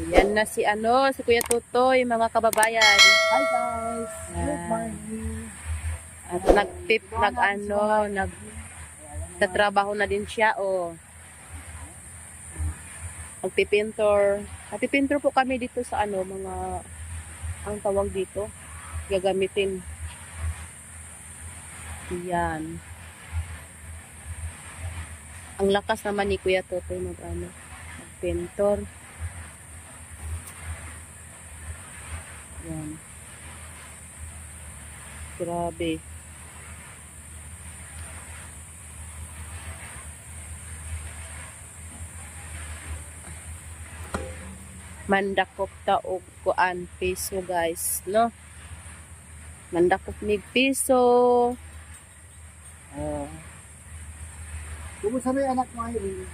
Yan na si si Kuya Tutoy, mga kababayan. Hi guys! Good Yan. morning! At nagtatrabaho na din siya, Magpipintor. Magpipintor po kami dito sa ang tawag dito, gagamitin. Yan. Ang lakas naman ni Kuya Tutoy magpintor. Yan. Grabe. Mandakop ta og kuan piso guys, no? Mandakop mig piso. Kumusta na yung anak mo, Irene?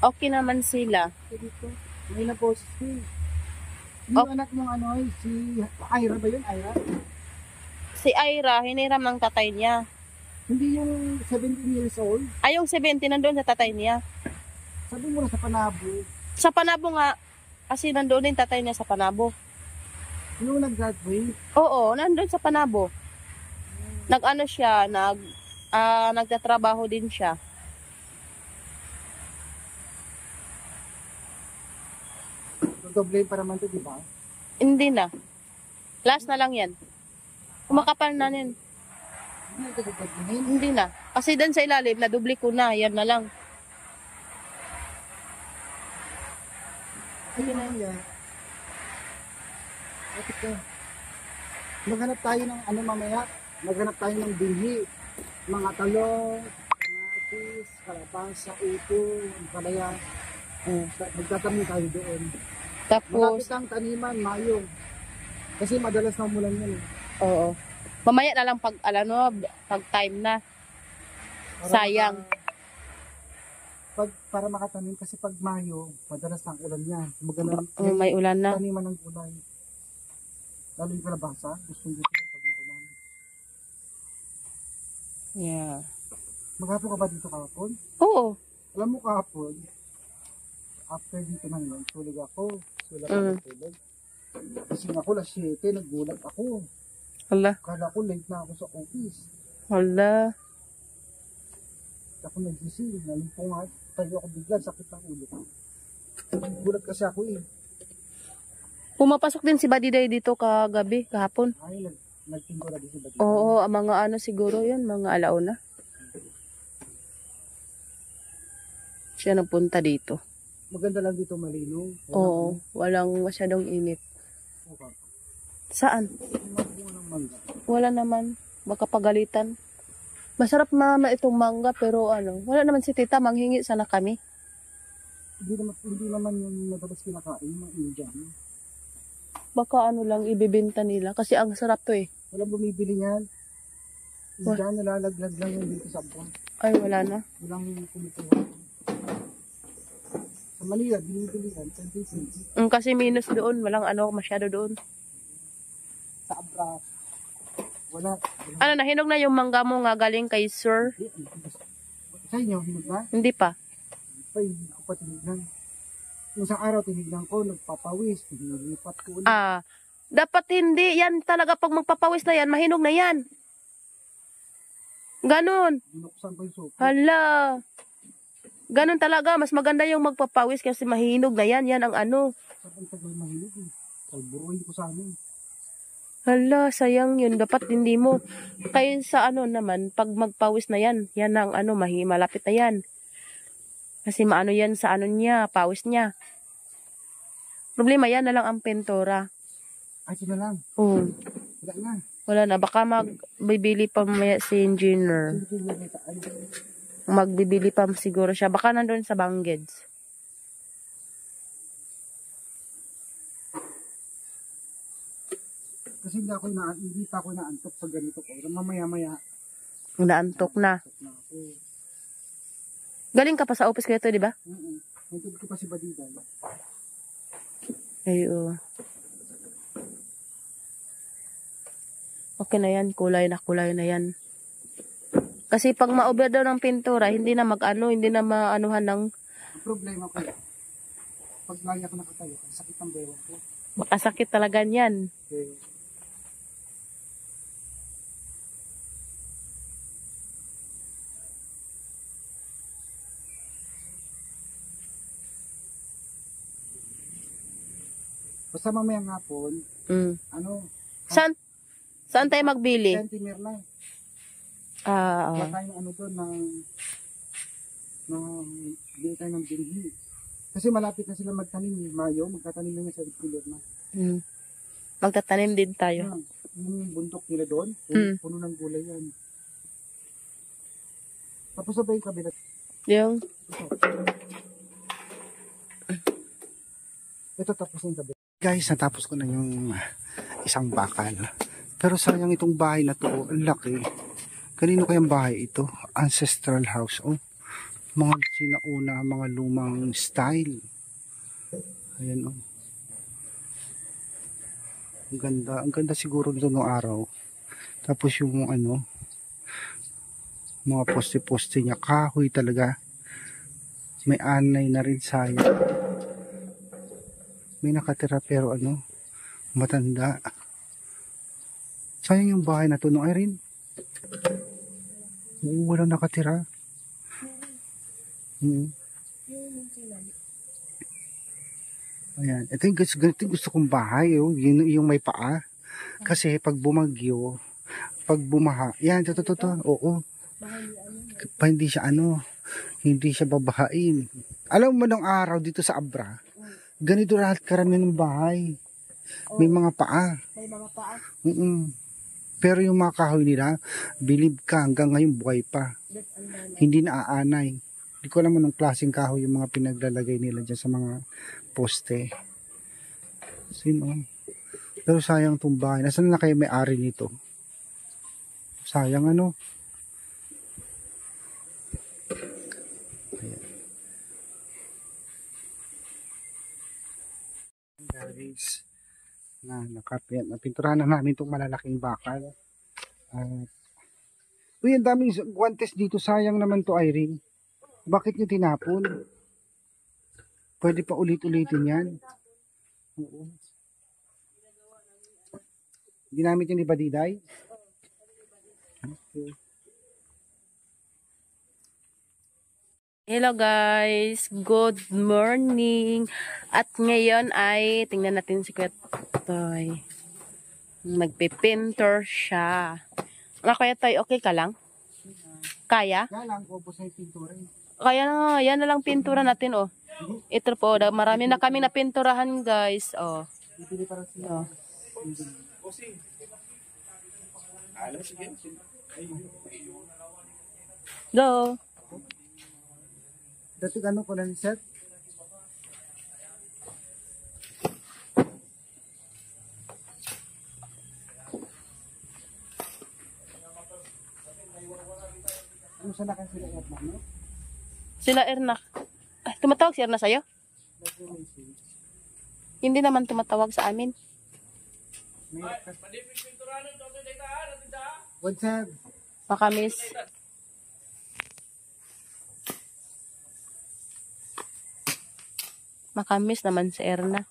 Okay naman sila. Dito, may naboses ko. Yung anak mong si Ira ba yun? Ira? Si Ira, hiniram ng tatay niya. Hindi yung 17 years old? Ay, yung 70 nandun sa tatay niya. Sabi mo na sa Panabo. Sa Panabo nga. Kasi nandun din tatay niya sa Panabo. Yung nag-graduate? Oo, nandun sa Panabo. Nagtatrabaho din siya. Doble para man to, di ba? Hindi na. Last na lang yan. Kumakapal na yan. Hindi ito gagawin. Hindi na. Kasi dun sa ilalim, nadubli ko na. Yan na lang. Ayun na yan. Bakit ka? Maghanap tayo ng mamaya. Maghanap tayo ng binhi. Mga talong, kamatis, kalabasa, upo, palaya. Magtatanim tayo doon. Tapos, Malapit ang taniman, Mayo. Kasi madalas na umulan yan. oo. Mamaya na lang pag time na. Sayang. Para makatanim kasi pag Mayo, madalas ang ulan yan. Maganda May ulan na. taniman ng gulay. Lalo yung kalabasa, gustong gusto yung pag naulan. Yeah. Maghapon ka ba dito kahapon? Oo. Alam mo kahapon, after dito nang yun, tulog ako. Sulat ako tulog. Kasi ako alas 7, naggulat ako. Hala. Kala ko late na ako sa office. Hala. Ako nagising, nalimpong nga. Tayo ako bigla, sakit ng ulo. Gulat kasi ako eh. Pumapasok din si Badiday dito kahapon. Ay, nagtingko na din si Badita. Oo, mga siguro yun, mga alauna. Siya nagpunta dito. Maganda lang dito, malinaw. Oo, walang masyadong init. Okay. Saan? Bunga ng mangga. Wala naman. Baka pagalitan. Masarap mama itong mangga pero wala naman si tita, manghingi sana kami. Hindi naman yung madalas kinakain, mga Indian. Baka lang ibibenta nila kasi ang sarap to eh. Walang bumibili niyan. Indian, nalalaglag lang yung dito sa buwan. Ay, wala na. Walang kumukuha. Sa Manila, binibili yan, 20 cents. Kasi minus doon, walang masyado doon. Sa Abra, wala. Nahinog na yung mangga mo nga galing kay Sir? Sa inyo, hinog na? Hindi pa. Ay, hindi ko pa tinignan. Yung isang araw, tinignan ko, nagpapawis, tinilipat ko ulit. Dapat hindi. Yan talaga pag magpapawis na yan, mahinog na yan. Ganon. Binuksan ko yung sopa. Hala. Ganon talaga. Mas maganda yung magpapawis kasi mahinog na yan. Yan ang Sabang tagal mahinog eh. Kalburuin ko sa amin. Hala, sayang yun. Dapat hindi mo. Kaya sa naman, pag magpawis na yan, yan ang malapit na yan. Kasi maano yan sa niya, pawis niya. Problema yan na lang ang pintura. Ay, ito na lang. Oo. Wala na. Wala na. Baka magbibili pa mamaya si engineer. Magbibili pa siguro siya. Baka nandun sa Banggeds. Kasi hindi pa ako naantok pag ganito ko. Mamaya-maya. Naantok na. Na ako. Galing ka pa sa office kayo to, di ba? Nantod ko pa si Badiday. Ay, oo. Okay na yan. Kulay na yan. Kasi pag ma-over daw ng pintura, hindi na hindi na maanuhan ng... Ang problema ko, pag lagi ako nakatayo, ang sakit ng bewang ko. Makasakit talaga niyan. Okay. Basta mamayang hapon, ano, Saan? Saan tayo magbili? Sentimere na. Ah, Wala tayong ano doon bili tayo ng binhi. Kasi malapit na sila magtanim. Mayo, magtatanim na sa Sentimere na. Magtatanim din tayo. Yung bundok nila doon, puno ng gulay yan. Tapos sa ba yung kabila? Yung? Ito tapos yung kabila. Guys, natapos ko na yung isang bakal. Pero sayang itong bahay na to, ang laki. Kanino kayang bahay ito? Ancestral house. Oh, mga sinauna, mga lumang style. Ayan oh. Ang ganda siguro nito noong araw. Tapos yung ano, mga poste-poste niya, kahoy talaga. May anay na rin sayang. May nakatira pero ano, matanda. Sayang yung bahay na to, no Irene? Walang nakatira. Ayan. Ito yung gusto kong bahay. Oh. Yung may paa. Kasi pag bumagyo, pag bumaha, yan, ito. Oo. Hindi siya hindi siya babahain. Alam mo nung araw dito sa Abra, ganito lahat karamihan ng bahay. May mga paa. May mga paa. Pero yung mga kahoy nila, believe ka, hanggang ngayon buhay pa. Hindi na aanay. Hindi ko alam anong klaseng kahoy yung mga pinaglalagay nila dyan sa mga poste. Sino? Pero sayang itong bahay. Nasaan na kayo may-ari nito? Sayang ano? Ayan. Guys, napinturahan na namin itong malalaking bakal. Uy, ang daming guantes dito. Sayang naman to, Irene. Bakit nyo tinapon? Pwede pa ulit-ulitin yan. Oo. Ginamit yun ni Badiday? Okay. Hello guys, good morning. At ngayon ay tingnan natin si Kuya Toy. Magpipinter siya. Nga Kuya Toy, okay ka lang? Kaya? Kaya lang, ubos na yung pintura. Kaya na, yan na lang pintura natin oh. Ito po, marami na kami na pinturahan guys. Oh. Oh. Go. Dati ano ko lang set? Ano sa lakas sila at no? Sila Erna. Ay, tumatawag si Erna sa'yo? Hindi naman tumatawag sa amin. What's up? Makamis. Makamis naman si Erna.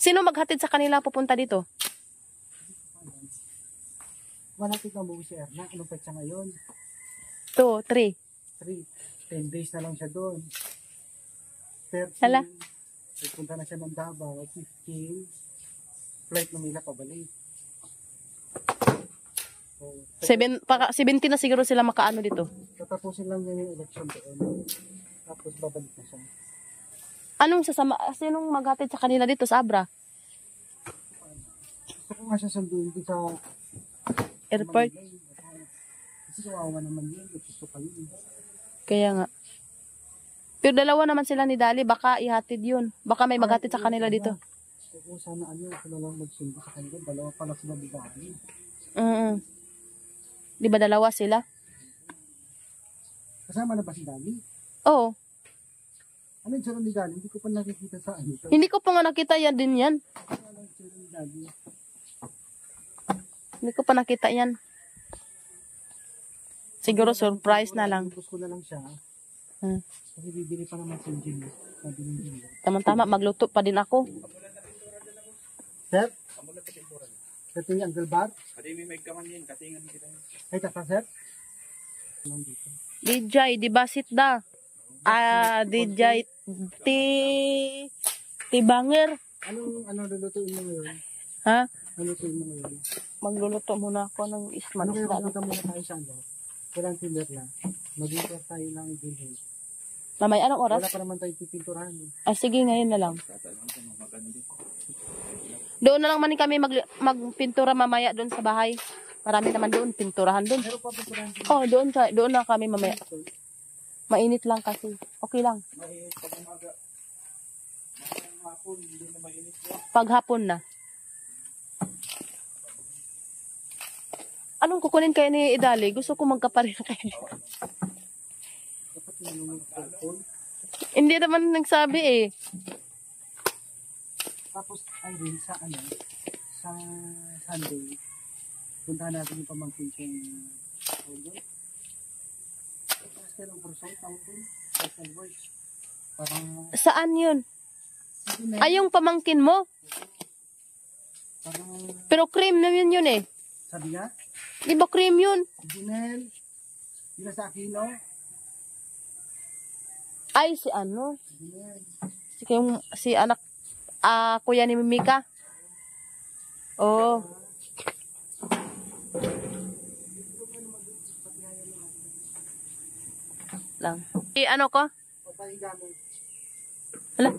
Sino maghatid sa kanila pupunta dito? Malapit na buwi si Erna. Anong petsa ngayon? 2, 3. 10 days na lang siya doon. 13. Hala. Punta na siya ng Davao. 15. Flight Manila pabalik. So, 17 na siguro sila makaano dito. tatapusin lang niya yung election doon. Tapos babalik na siya. Sinong maghatid sa kanila dito sa Abra? Gusto ko nga siya sanduin dito sa Airport? Kasi kawawa naman yun. Gusto pa yun. Kaya nga. Pero dalawa naman sila ni Dali. Baka ihatid yun. Baka may maghatid sa kanila dito. Kung sana sila lang magsundo sa kanila. Dalawa pala sila bigay. Di ba dalawa sila? Kasama na ba si Dali? Oo. Ano yung sarang ni Dali? Hindi ko pa nakikita sa ano. Hindi ko pa nga nakita yan din yan. Ano yung sarang ni Dali? Hindi ko pa nakita yan. Siguro surprise na lang. Gusto ko na lang siya. Hmm. Kasi bibili pa naman sa engineer. Sabi ng engineer. Tama-tama, magluto pa din ako. Sir? Kating Uncle Bar? Kadimi may kaman yun, katingan kita. Ay, tata, sir? Nandito. DJ, di ba sit da? DJ, ti banger. Ano lulutuin mo ngayon? Ha? Ano lulutuin mo ngayon? Magluluto muna ako ng isman. Ano kaya Isda. magluto muna tayo sa ano? Walang tinder na. Mag-iintas tayo ng bilhin. Mamaya, anong oras? Wala pa naman tayo pipinturahan. Sige, ngayon na lang. Doon na lang man kami magpintura mamaya doon sa bahay. Marami naman doon, pinturahan doon. Pero papinturahan din. Oh, doon na kami mamaya. Mainit lang kasi. Okay lang. Mainit pag umaga. Mayroong hapon, hindi na mainit mo. Paghapon na. Anong kukunin kayo ni Idali? Gusto ko magkaparin kayo. Dapat yung cellphone. Hindi naman nagsabi eh. Tapos, Irene, sa Sunday, puntahan natin yung pamangkin kong Audrey. Tapos kayo ng Bursay, Taunton, Special Voice. Parang, Saan yun? Ay, yung pamangkin mo? parang, Pero cream naman yun eh. sabi niya, Di ba cream yun? Junel, sila sa Aquino, Ay, si ano? Junel. Si anak, kuya ni Mimika. Oh. Lang. Ano ko? Papahiga mo. Hala.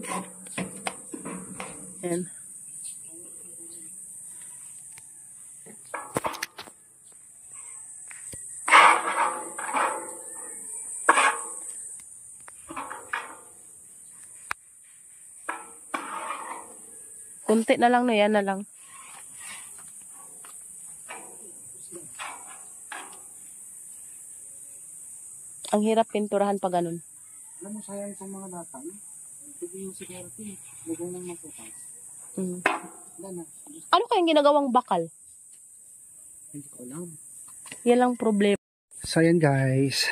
Yan. Kunti na lang, no? Yan na lang. Ang hirap pinturahan pa ganun. Alam mo, sayang itong mga natang. Sige yung security, lagay ng matutas. Mm. Wala na, Ano kayang ginagawang bakal? hindi ko alam. Yan lang problema. So yan guys,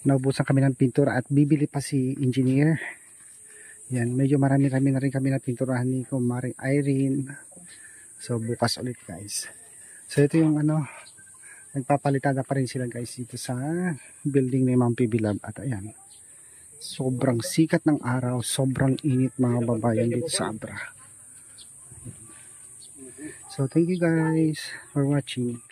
naubusan kami ng pintura at bibili pa si engineer. Yan, medyo marami na rin kami na pinturahan ni Kumaring Irene. So bukas ulit guys. So ito yung ano, nagpapalitada pa rin sila guys dito sa building ni Ma'am PB Lab. At ayan, sobrang sikat ng araw, sobrang init mga babayan dito sa Abra. So thank you guys for watching.